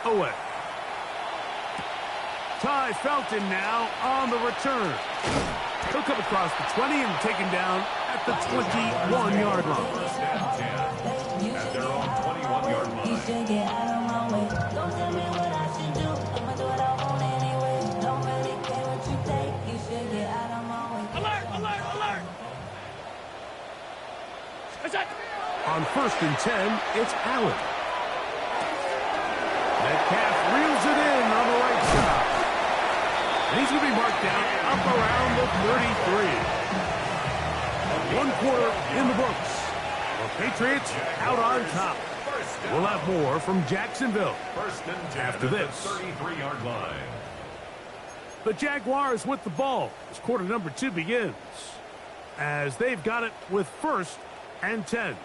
away. Ty Felton now on the return. He'll come across the 20 and taken down at the 21-yard line. First and 10 at their own 21-yard line. Alert! On first and 10, it's Allen. Metcalf reels it in on the right side. And he's going to be marked down up around the 33. One quarter in the books. The Patriots out on top. We'll have more from Jacksonville First and 10 after this. 33-yard line. The Jaguars with the ball as quarter number 2 begins, as they've got it with first and 10.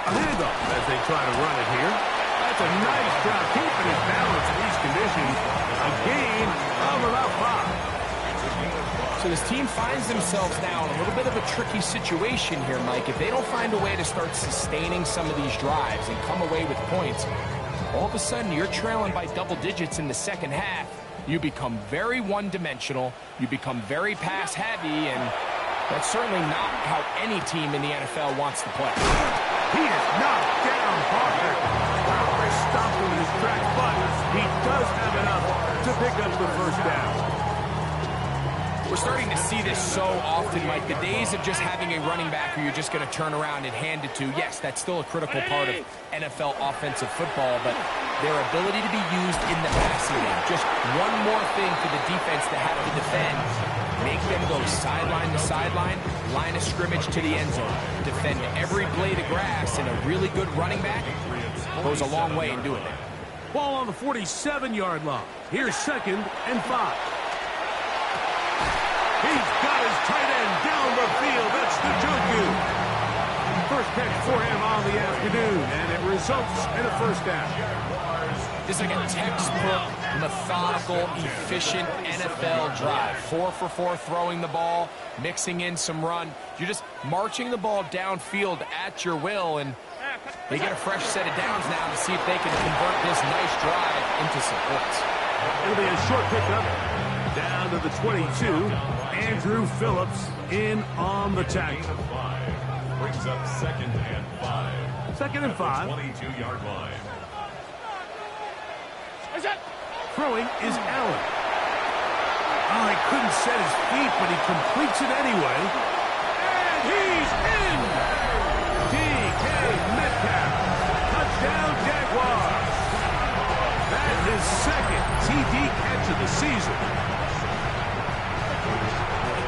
A handoff as they try to run it here. That's a nice job keeping his balance in these conditions. A gain of about 5. So this team finds themselves now in a little bit of a tricky situation here, Mike. If they don't find a way to start sustaining some of these drives and come away with points, all of a sudden you're trailing by double digits in the second half. You become very one-dimensional. You become very pass-heavy, and that's certainly not how any team in the NFL wants to play. He is knocked down hard. Probably stopping his tracks, but he does have enough to pick up the first down. We're starting to see this so often, Mike. The days of just having a running back who you're just going to turn around and hand it to, yes, that's still a critical part of NFL offensive football, but their ability to be used in the passing game, just one more thing for the defense to have to defend. Make them go sideline to sideline, line of scrimmage to the end zone. Defend every blade of grass, and a really good running back goes a long way in doing that. Ball on the 47-yard line. Here's second and 5. He's got his tight end down the field. That's the Njoku. First catch for him on the afternoon, and it results in a first down. This is like a textbook, methodical, efficient NFL drive. 4 for 4 throwing the ball, mixing in some run. You're just marching the ball downfield at your will, and they get a fresh set of downs now to see if they can convert this nice drive into some points. It'll be a short pickup down to the 22. Andrew Phillips in on the tackle. Brings up second and 5. Second and 5. 22-yard line. Throwing is Allen. Oh, he couldn't set his feet, but he completes it anyway. And he's in! DK Metcalf. Touchdown, Jaguars. That is second TD catch of the season.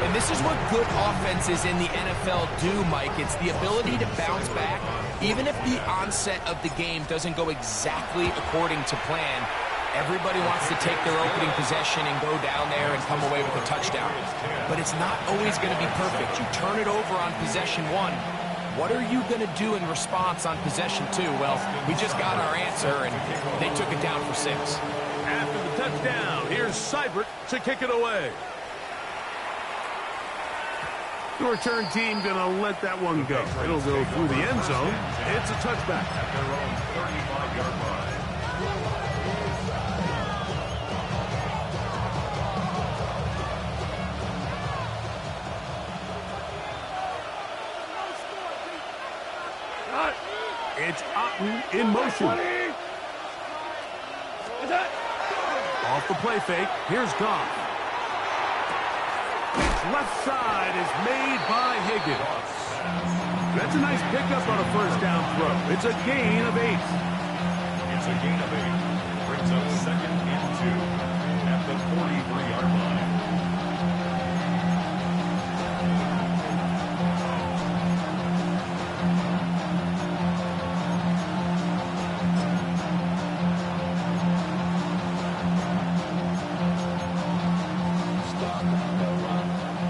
And this is what good offenses in the NFL do, Mike. It's the ability to bounce back, even if the onset of the game doesn't go exactly according to plan. Everybody wants to take their opening possession and go down there and come away with a touchdown. But it's not always going to be perfect. You turn it over on possession 1. What are you going to do in response on possession 2? Well, we just got our answer, and they took it down for 6. After the touchdown, here's Seibert to kick it away. The return team going to let that one go. It'll go through the end zone. It's a touchback. At their own 35-yard line. It's Otten in motion. Off the play fake, here's Goff. Left side is made by Higgins. That's a nice pickup on a first down throw. It's a gain of 8. It's a gain of 8. Brings up second and 2 at the 43-yard line.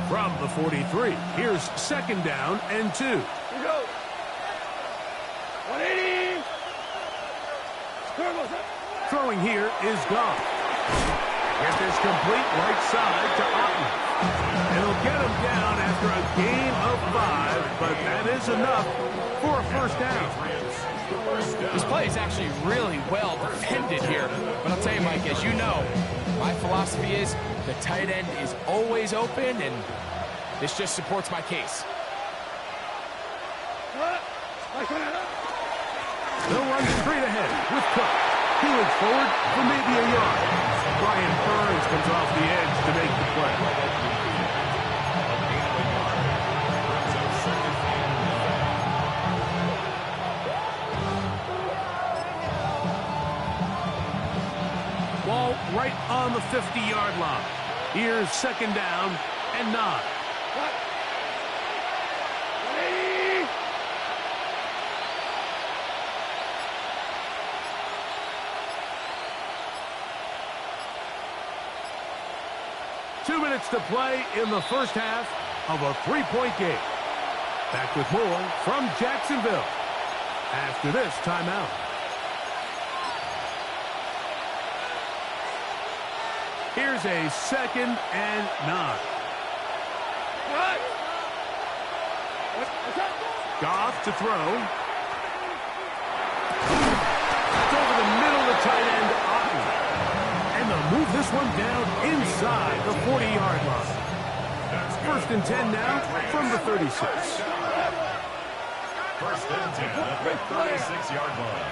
From the 43, here's second down and 2. Here we go. 180. Throwing here is Goff. Get this complete right side to Otten. It'll get him down after a gain of 5, but that is enough for a first down. This play is actually really well defended here. But I'll tell you, Mike, as you know, my philosophy is the tight end is always open, and this just supports my case. They'll run straight ahead with Cook. He looks forward for maybe a yard. Brian Burns comes off the edge to make the play. Ball right on the 50-yard line. Here's second down and 9. 2 minutes to play in the first half of a 3-point game. Back with more from Jacksonville after this timeout. Here's a second and 9. Goff to throw. It's over the middle of the tight end, Otten. And they'll move this one down inside the 40-yard line. First and 10 now from the 36. First and 10 at the 36-yard line.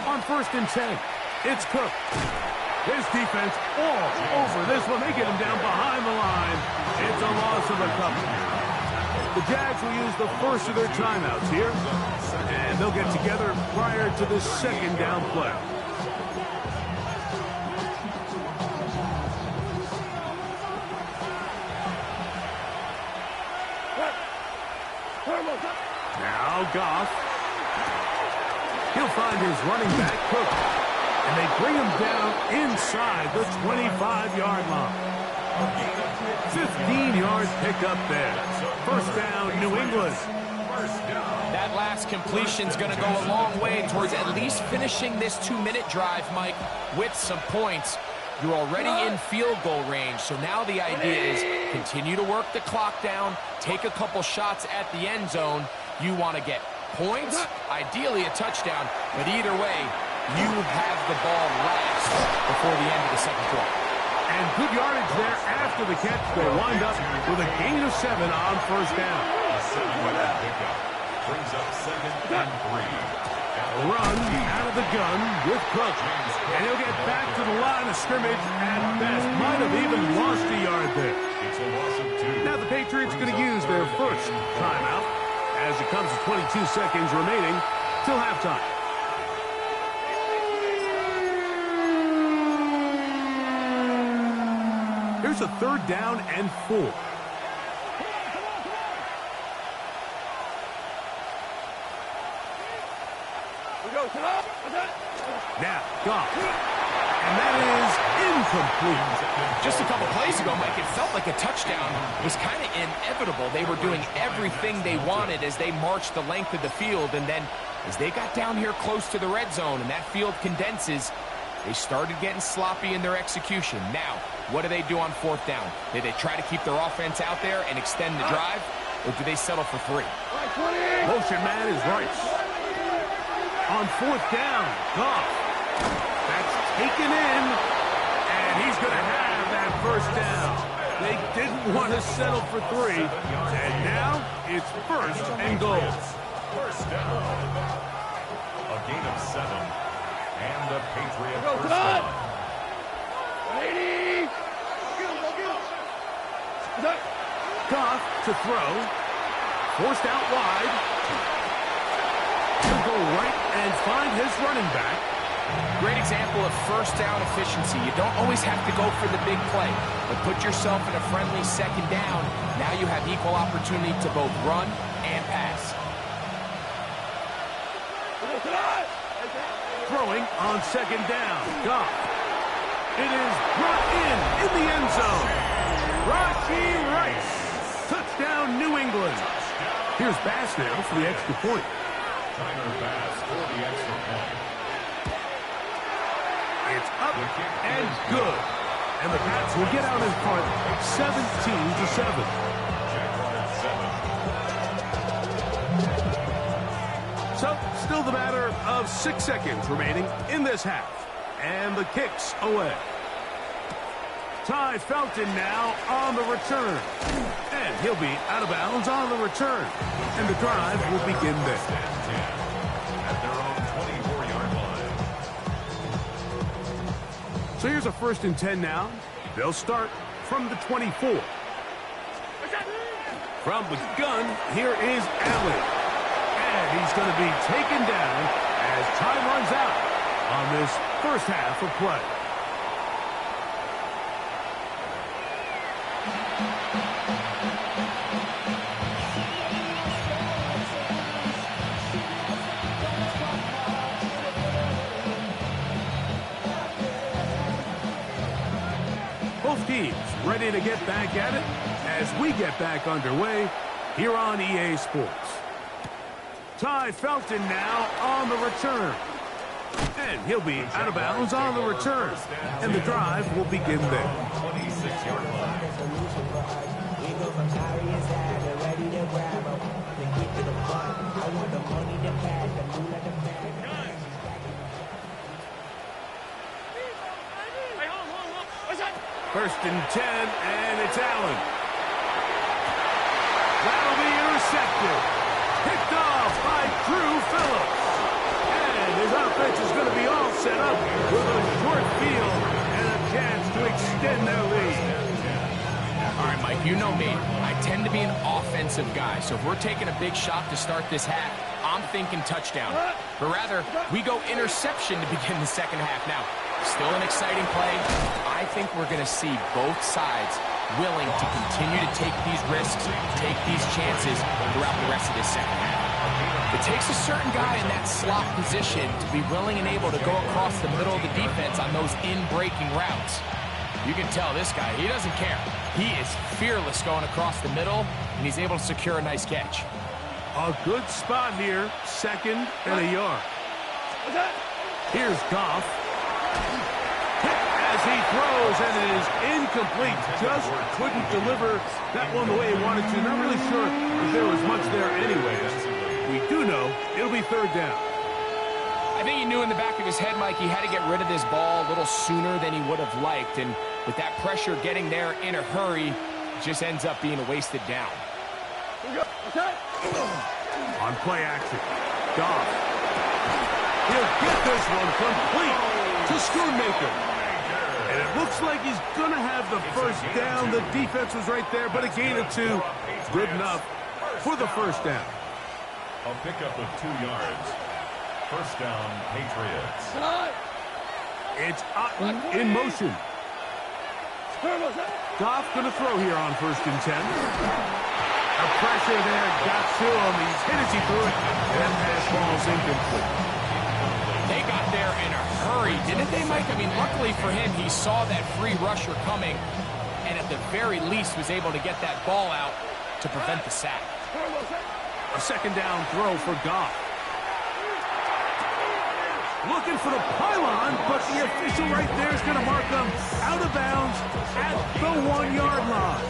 On first and 10, it's Cook. His defense all over this one. They get him down behind the line. It's a loss of a couple. The Jags will use the first of their timeouts here, and they'll get together prior to the second down play. Now Goff. He'll find his running back, Cook. And they bring him down inside the 25-yard line. 15-yard pickup there. First down, New England. That last completion's going to go a long way towards at least finishing this 2-minute drive, Mike, with some points. You're already in field goal range, so now the idea is continue to work the clock down, take a couple shots at the end zone. You want to get points, ideally a touchdown, but either way, you have the ball last before the end of the second quarter. And good yardage there after the catch. They wind up with a gain of 7 on first down. A 7-yard pickup brings up second and 3. A run out of the gun with Cook. And he'll get back to the line of scrimmage at best. Might have even lost a yard there. It's a loss of 2. Now the Patriots going to use their first timeout as it comes to 22 seconds remaining till halftime. Here's a third down and 4. Now, Goff. And that is incomplete. Just a couple plays ago, Mike, it felt like a touchdown was kind of inevitable. They were doing everything they wanted as they marched the length of the field, and then as they got down here close to the red zone and that field condenses, they started getting sloppy in their execution. Now, what do they do on fourth down? Do they try to keep their offense out there and extend the drive, or do they settle for 3? Motion man is Rice. On fourth down, Goff. That's taken in, and he's going to have that first down. They didn't want to settle for 3, and now it's first and goal. First down. A gain of 7. And the Patriot first down. Goff to throw. Forced out wide. He'll go right and find his running back. Great example of first down efficiency. You don't always have to go for the big play, but put yourself in a friendly second down. Now you have equal opportunity to both run and pass. throwing on second down. Goff. It is brought in the end zone. Rashee Rice. Touchdown, New England. Here's Bass now for the extra point. Tyler Bass for the extra point. It's up and good. And the Pats will get out in front 17-7. So, still the matter of 6 seconds remaining in this half. And the kick's away. Ty Felton now on the return. And he'll be out of bounds on the return. And the drive will begin there. At their own 24-yard line. So here's a 1st and 10 now. They'll start from the 24. From the gun, here is Allen. And he's going to be taken down as time runs out on this first half of play. Both teams ready to get back at it as we get back underway here on EA Sports. Ty Felton now on the return. And he'll be out of bounds on the return. And the drive will begin there. 26-yard line. First and 10, and it's Allen. That'll be intercepted. Picked off by Drew Phillips. And his offense is going to be all set up with a short field and a chance to extend their lead. All right, Mike, you know me. I tend to be an offensive guy, so if we're taking a big shot to start this half, I'm thinking touchdown. But rather, we go interception to begin the second half. Now, still an exciting play. I think we're going to see both sides willing to continue to take these risks, take these chances throughout the rest of this second half. It takes a certain guy in that slot position to be willing and able to go across the middle of the defense on those in-breaking routes. You can tell this guy, he doesn't care. He is fearless going across the middle, and he's able to secure a nice catch. A good spot here, 2nd and a yard. Here's Goff. As he throws, and it is incomplete. Just couldn't deliver that one the way he wanted to. Not really sure if there was much there anyways. We do know it'll be 3rd down. I think he knew in the back of his head, Mike, he had to get rid of this ball a little sooner than he would have liked. And with that pressure getting there in a hurry, it just ends up being a wasted down. On play action, Goff. He'll get this one complete to Schoonmaker. And it looks like he's going to have the first down. The defense was right there, but a gain of 2. Good enough for the first down. A pickup of 2 yards. First down, Patriots. It's Otten in motion. Goff going to throw here on 1st and 10. The pressure there got to him. He's hit as he threw it, and that pass ball's incomplete. They got there in a hurry, didn't they, Mike? I mean, luckily for him, he saw that free rusher coming, and at the very least was able to get that ball out to prevent the sack. A 2nd down throw for Goff. Looking for the pylon, but the official right there is going to mark him out of bounds at the 1-yard line.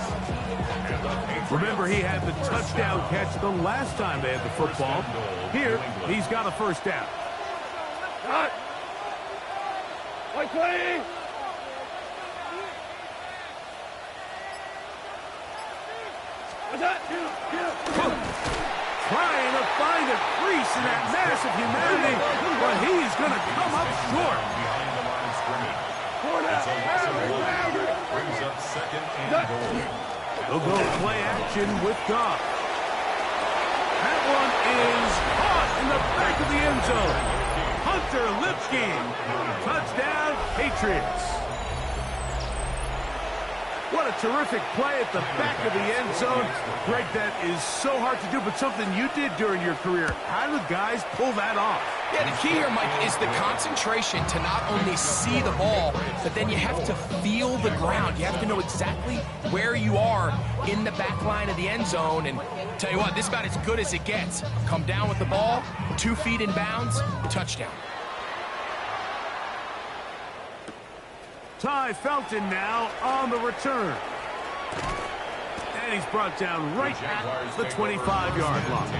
Remember, he had the touchdown catch the last time they had the football. Here, he's got a first down. Trying to find a crease in that massive humanity, but he's going to come up short. Behind the line of scrimmage. It's a loss of 1. Brings up 2nd and goal. They'll go play action with Goff. That one is caught in the back of the end zone. Hunter Lipsky. Touchdown, Patriots. What a terrific play at the back of the end zone. Greg, that is so hard to do, but something you did during your career. How do guys pull that off? Yeah, the key here, Mike, is the concentration to not only see the ball, but then you have to feel the ground. You have to know exactly where you are in the back line of the end zone. And tell you what, this is about as good as it gets. Come down with the ball, 2 feet in bounds, touchdown. Ty Felton now on the return. And he's brought down right at the 25-yard line.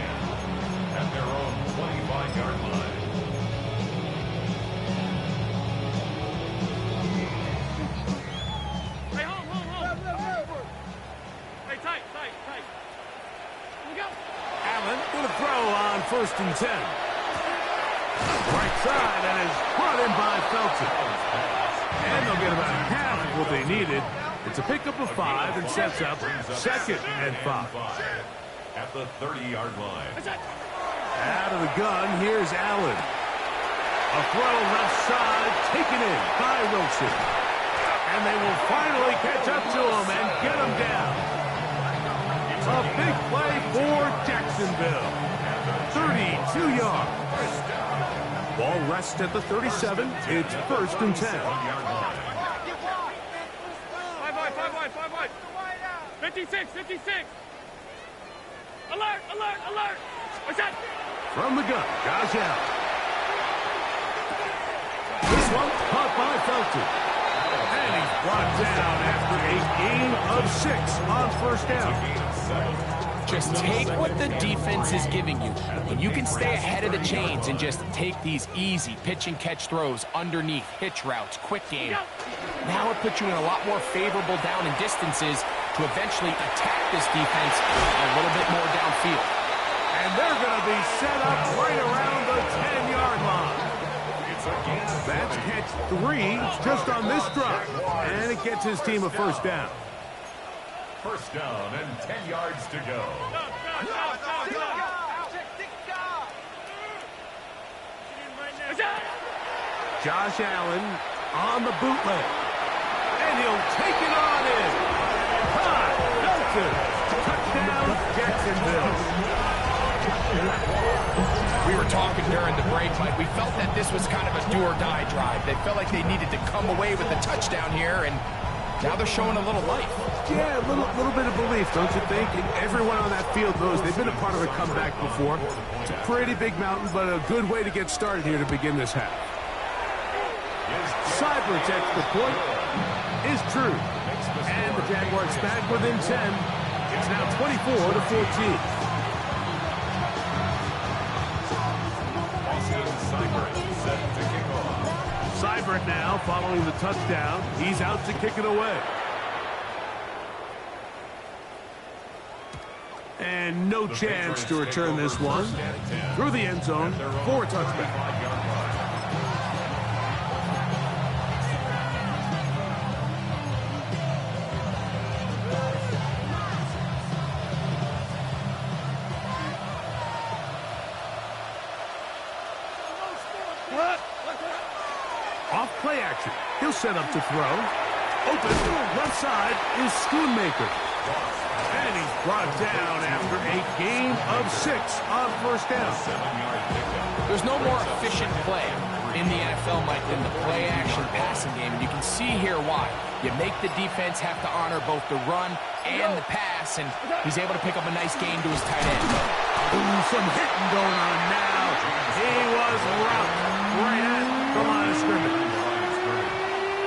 At their own 25-yard line. Hey, hold. Hey, tight. Here we go. Allen with a throw on 1st and 10. Right side, and is brought in by Felton. And they'll get about half of what they needed. It's a pickup of 5 and sets up 2nd and 5. At the 30-yard line. Out of the gun, here's Allen. A throw left side, taken in by Wilson. And they will finally catch up to him and get him down. A big play for Jacksonville. 32 yards. Ball rests at the 37. It's 1st and 10. 5 wide. 56. Alert. What's that? From the gun, Josh Allen. This one caught by Felton. And he's brought down after a gain of 6 on 1st down. Just take what the defense is giving you. And you can stay ahead of the chains and just take these easy pitch and catch throws underneath, hitch routes, quick game. Now it puts you in a lot more favorable down and distances to eventually attack this defense a little bit more downfield. And they're going to be set up right around the 10-yard line. That's catch 3 just on this drive. And it gets his team a 1st down. 1st down and 10 yards to go. Josh Allen on the bootleg. And he'll take it on in. Ty Felton. Touchdown, Jacksonville. We were talking during the break, Mike. We felt that this was kind of a do-or-die drive. They felt like they needed to come away with a touchdown here, and now they're showing a little life. Yeah, a little bit of belief, don't you think? And everyone on that field knows they've been a part of a comeback before. It's a pretty big mountain, but a good way to get started here to begin this half. Seibert's extra point is true. And the Jaguars back within 10. It's now 24-14. Seibert now following the touchdown. He's out to kick it away. And no chance to return this one through the end zone for a touchback. Off play action. He'll set up to throw. Open left side is Schoonmaker. And he's brought down after a gain of 6 on 1st down. There's no more efficient play in the NFL, Mike, than the play action passing game. And you can see here why. You make the defense have to honor both the run and the pass, and he's able to pick up a nice gain to his tight end. Ooh, some hitting going on now. He was rocked right at the line of scrimmage.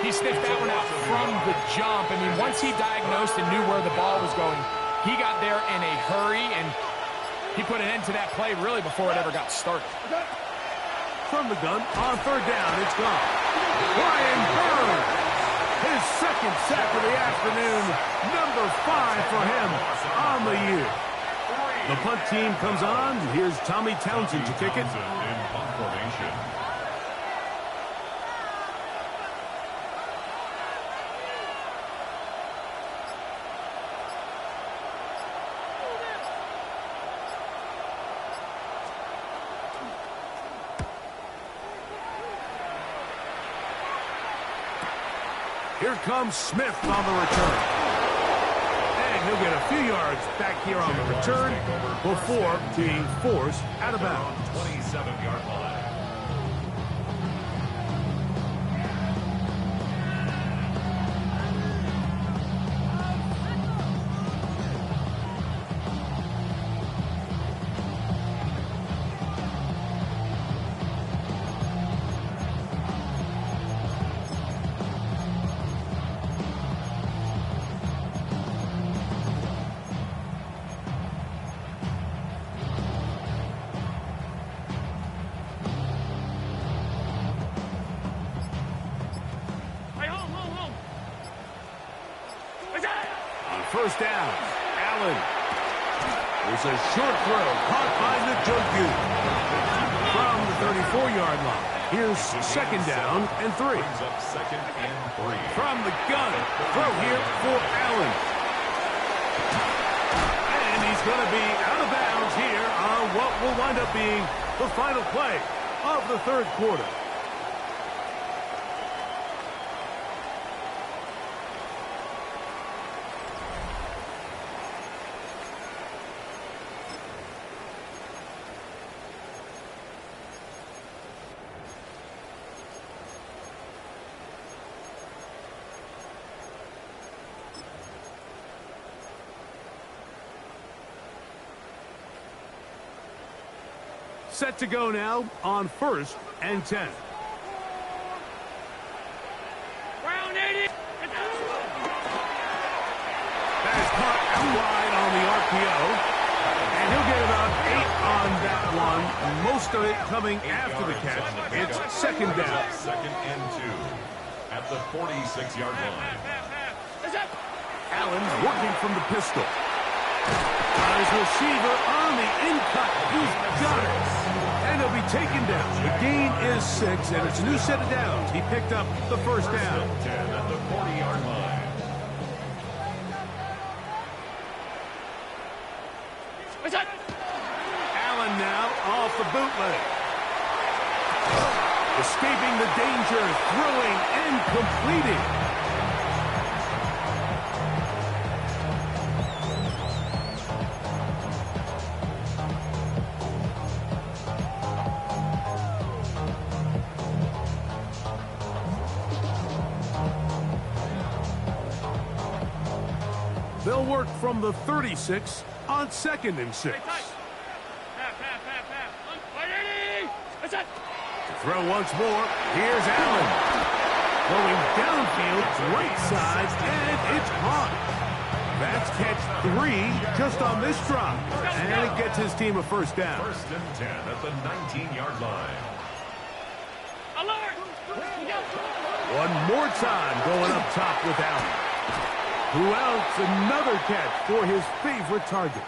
He sniffed that one out from the jump. I mean, once he diagnosed and knew where the ball was going, he got there in a hurry, and he put an end to that play really before it ever got started. From the gun, on 3rd down, it's gone. Brian Burns, his 2nd sack of the afternoon, number 5 for him on the year. The punt team comes on. Here's Tommy Townsend to kick it. Here comes Smith on the return. And he'll get a few yards back here on the return before being forced out of bounds. 27-yard line. first down. Allen. There's a short throw caught by Njoku from the 34-yard line. Here's second down and 3. Brings up second and 3. From the gun, throw here for Allen. And he's going to be out of bounds here on what will wind up being the final play of the third quarter. Set to go now on 1st and 10. Round 80. That is caught out wide on the RPO. And he'll get about 8 on that one. Most of it coming after the catch. It's second down. Second and 2 at the 46-yard line. Allen working from the pistol. His receiver on the in-cut. He's got it. And he'll be taken down. The gain is 6, and it's a new set of downs. He picked up the first down. 10 at the 40-yard line. Allen now off the bootleg. Escaping the danger, throwing and completing. They'll work from the 36 on 2nd and 6. To throw once more, here's Allen. Going downfield, right side, and it's caught. That's catch 3 just on this drop. And it gets his team a first down. 1st and 10 at the 19-yard line. Alert! One more time going up top with Allen. Who else? Another catch for his favorite target.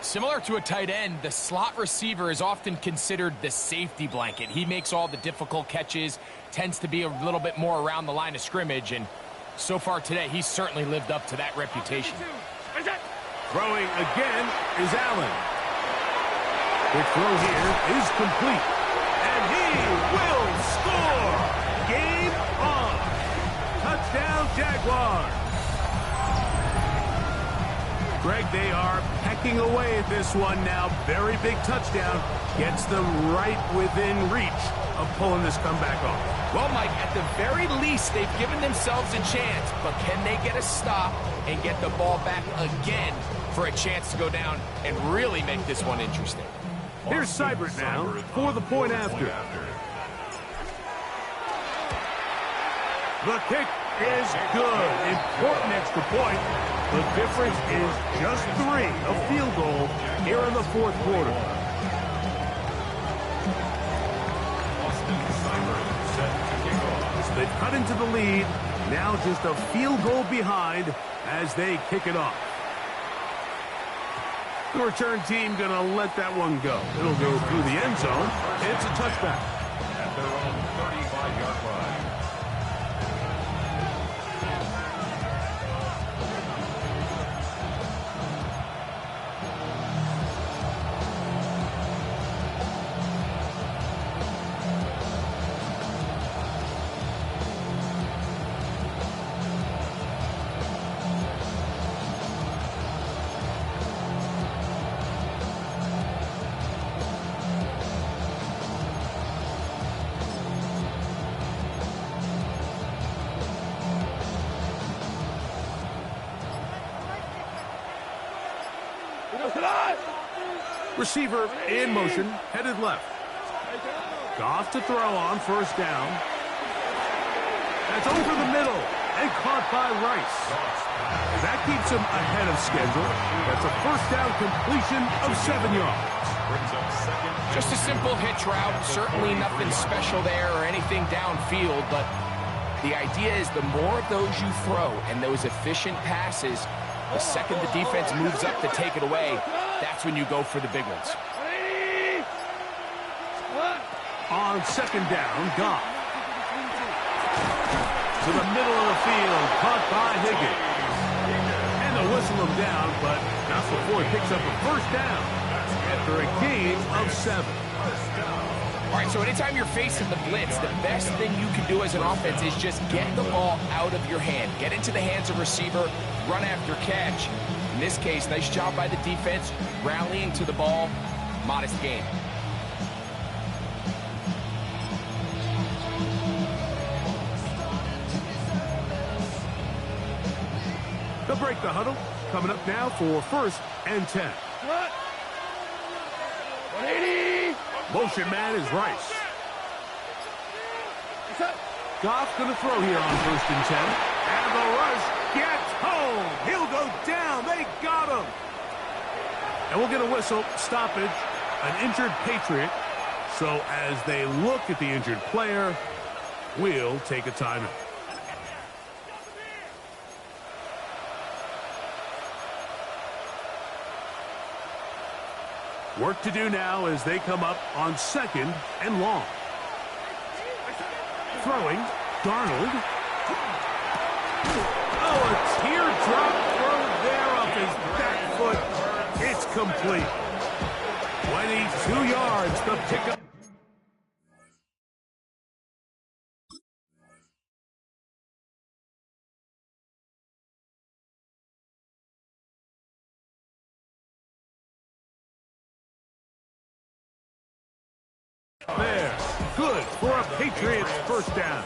Similar to a tight end, the slot receiver is often considered the safety blanket. He makes all the difficult catches, tends to be a little bit more around the line of scrimmage, and so far today, he's certainly lived up to that reputation. Throwing again is Allen. The throw here is complete. And he will score! Game on! Touchdown, Jaguars! Greg, they are pecking away at this one now. Very big touchdown. Gets them right within reach of pulling this comeback off. Well, Mike, at the very least, they've given themselves a chance, but can they get a stop and get the ball back again for a chance to go down and really make this one interesting? Here's Seibert now for the point after. The kick is good. Important extra point. The difference is just 3, a field goal here in the fourth quarter. So they've cut into the lead. Now just a field goal behind as they kick it off. The return team going to let that one go. It'll go through the end zone. It's a touchback. At their own 35-yard line. Receiver in motion, headed left. Goff to throw on first down. That's over the middle and caught by Rice. That keeps him ahead of schedule. That's a first down completion of 7 yards. Brings up second. Just a simple hitch route. Certainly nothing special there or anything downfield, but the idea is the more of those you throw and those efficient passes, The second the defense moves up to take it away, that's when you go for the big ones. On second down, Goff. To the middle of the field, caught by Higgins. And they'll whistle him down, but not before he picks up a first down after a gain of 7. All right, so anytime you're facing the blitz, the best thing you can do as an offense is just get the ball out of your hand. Get into the hands of receiver, run after catch. In this case, nice job by the defense, rallying to the ball, modest gain. They'll break the huddle. Coming up now for 1st and 10. 180. Motion man is Rice. Goff going to throw here on 1st and 10. And the rush gets home. He'll go down. They got him. And we'll get a whistle. Stoppage. An injured Patriot. So as they look at the injured player, we'll take a timeout. Work to do now as they come up on 2nd and long. Throwing, Darnold. Oh, a teardrop throw there off his back foot. It's complete. 22 yards, the pickup. There, good for a Patriots first down.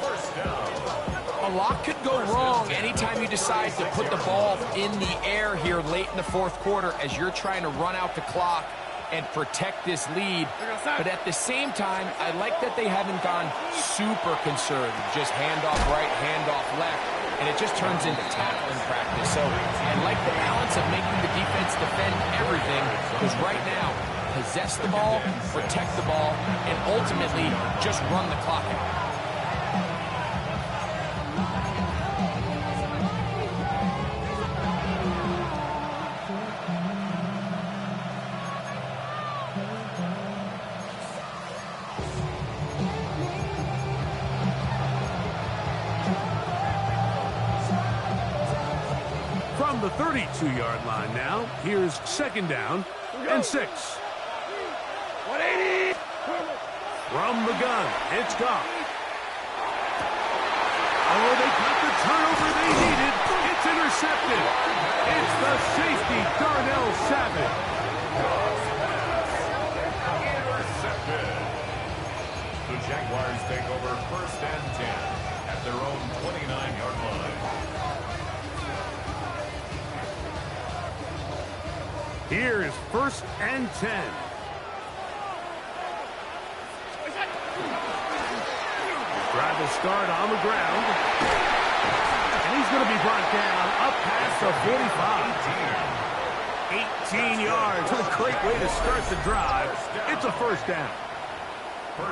A lot could go wrong anytime you decide to put the ball in the air here late in the 4th quarter as you're trying to run out the clock and protect this lead. But at the same time, I like that they haven't gone super conservative. Just handoff right, handoff left, and it just turns into tackling practice. So I like the balance of making the defense defend everything, because right now, possess the ball, protect the ball, and ultimately just run the clock out. From the 32-yard line now, here's 2nd down and 6. 180. From the gun, it's Goff. Oh, they got the turnover they needed. It's intercepted. It's the safety, Darnell Savage. Intercepted. The Jaguars take over 1st and 10 at their own 29-yard line. Here is 1st and 10. Drive will start on the ground. And he's going to be brought down up past the 45. 18 yards. What a great way to start the drive. It's a first down.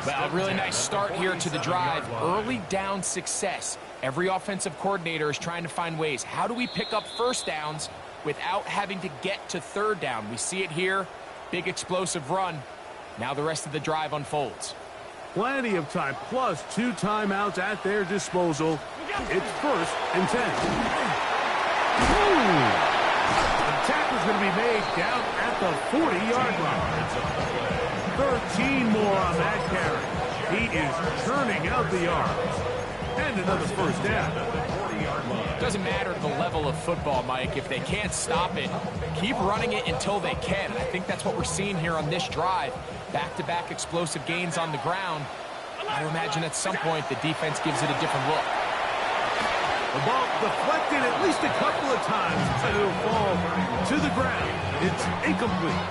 Well, a really nice start here to the drive. Early down success. Every offensive coordinator is trying to find ways. How do we pick up first downs without having to get to 3rd down? We see it here. Big explosive run. Now the rest of the drive unfolds. Plenty of time, plus 2 timeouts at their disposal. It's 1st and 10. Ooh. The tackle's going to be made down at the 40-yard line. 13 more on that carry. He is turning out the yards. And another first down. Doesn't matter the level of football, Mike. If they can't stop it, keep running it until they can. I think that's what we're seeing here on this drive. Back-to-back explosive gains on the ground. I imagine at some point the defense gives it a different look. The ball deflected at least a couple of times, and it'll fall to the ground. It's incomplete.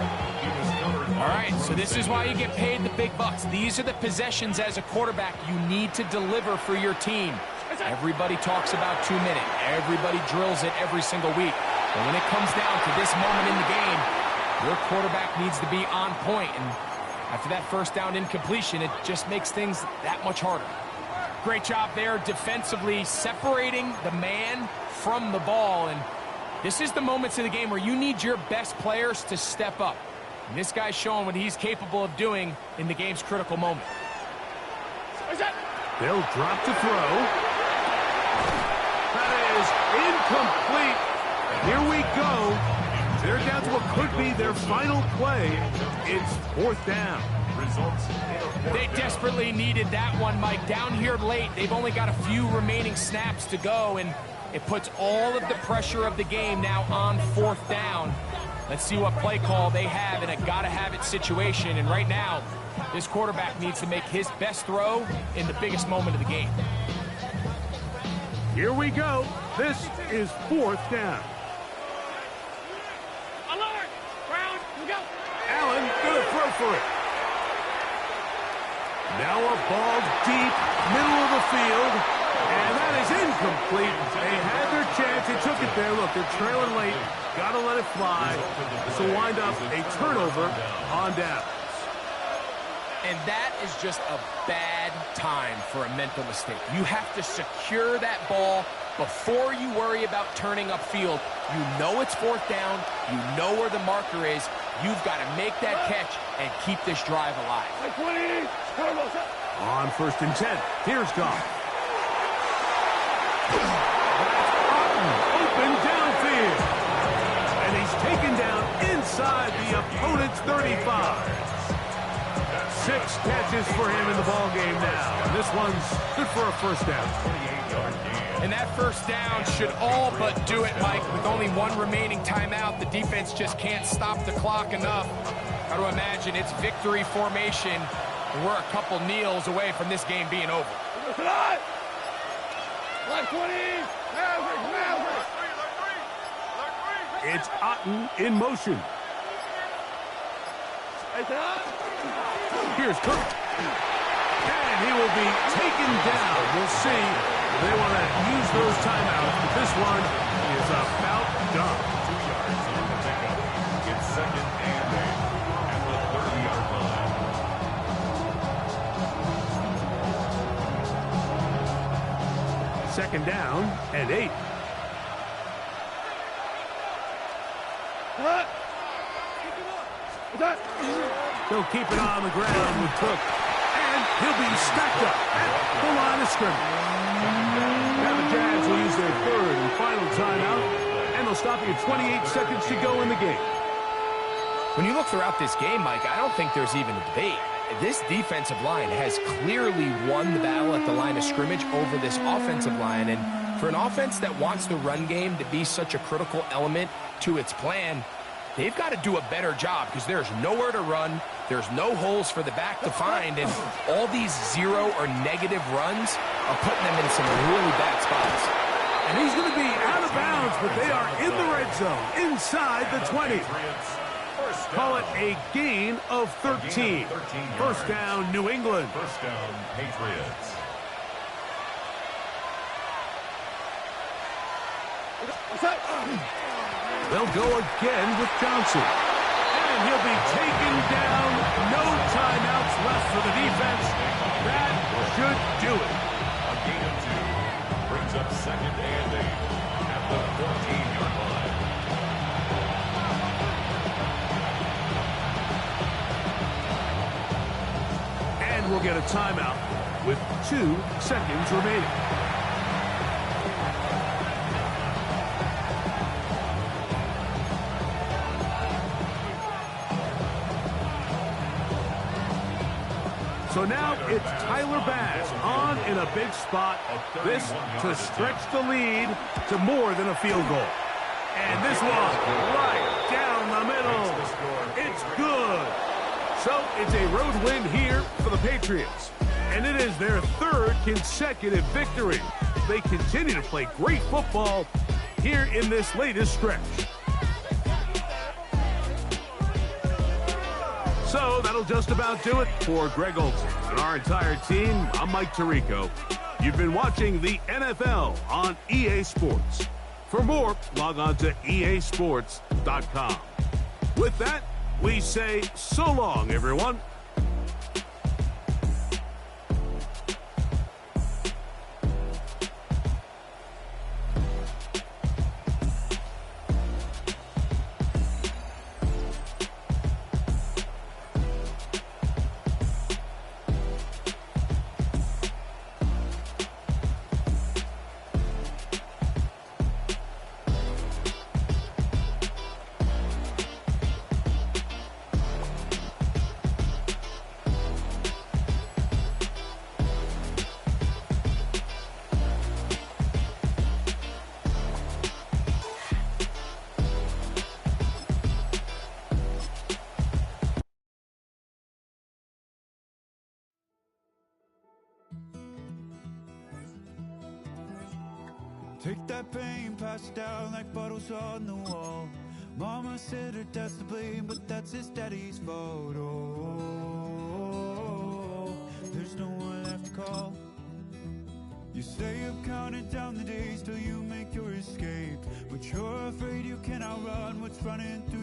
All right, so this is why you get paid the big bucks. These are the possessions as a quarterback you need to deliver for your team. Everybody talks about 2-minute. Everybody drills it every single week. But when it comes down to this moment in the game, your quarterback needs to be on point. And after that first down incompletion, it just makes things that much harder. Great job there defensively, separating the man from the ball. And This is the moments of the game where you need your best players to step up. And this guy's showing what he's capable of doing in the game's critical moment. They'll drop to throw. That is incomplete. Here we go. They're down to what could be their final play. It's 4th down. They desperately needed that one, Mike. Down here late, they've only got a few remaining snaps to go, and it puts all of the pressure of the game now on 4th down. Let's see what play call they have in a gotta-have-it situation. And right now, this quarterback needs to make his best throw in the biggest moment of the game. Here we go. This is 4th down. Alert! Ground, go! Allen gonna throw for it. Now a ball deep, middle of the field, and that is incomplete. They had their chance. They took it there. Look, they're trailing late. Got to let it fly. This will wind up a turnover on down. And that is just a bad time for a mental mistake. You have to secure that ball before you worry about turning upfield. You know it's 4th down. You know where the marker is. You've got to make that catch and keep this drive alive. On 1st and 10, here's Goff. Open downfield. And he's taken down inside the opponent's 35. 6 catches for him in the ball game now. And this one's good for a 1st down. And that 1st down should all but do it, Mike. With only 1 remaining timeout, the defense just can't stop the clock enough. Got to imagine it's victory formation, and we're a couple kneels away from this game being over. It's Otten in motion. Here's Cook. And he will be taken down. We'll see. They want to use those timeouts, but this one is about done. 2 yards on the pickup. It's 2nd and 8 at the 30-yard line. 2nd down and 8. They'll keep it on the ground with Cook. And he'll be stacked up at the line of scrimmage. Now the Jags will use their 3rd and final timeout, and they'll stop you at 28 seconds to go in the game. When you look throughout this game, Mike, I don't think there's even a debate. This defensive line has clearly won the battle at the line of scrimmage over this offensive line. And for an offense that wants the run game to be such a critical element to its plan, they've got to do a better job because there's nowhere to run. There's no holes for the back to find. And all these 0 or negative runs are putting them in some really bad spots. And he's going to be out of bounds, but they are in the red zone, inside the 20. Call it a gain of 13. 1st down, New England. 1st down, Patriots. They'll go again with Johnson. And he'll be taken down. No timeouts left for the defense. That should do it. A gain of 2 brings up 2nd and 8 at the 14-yard line. And we'll get a timeout with 2 seconds remaining. So now it's Tyler Bass on in a big spot. This to stretch the lead to more than a field goal. And this one right down the middle. It's good. So it's a road win here for the Patriots. And it is their 3rd consecutive victory. They continue to play great football here in this latest stretch. So that'll just about do it for Greg Olsen and our entire team. I'm Mike Tirico. You've been watching the NFL on EA Sports. For more, log on to easports.com. With that, we say so long, everyone. Take that pain, pass it down like bottles on the wall. Mama said her dad's to blame, but that's his daddy's fault. Oh, there's no one left to call. You stay up counting down the days till you make your escape, but you're afraid you cannot run what's running through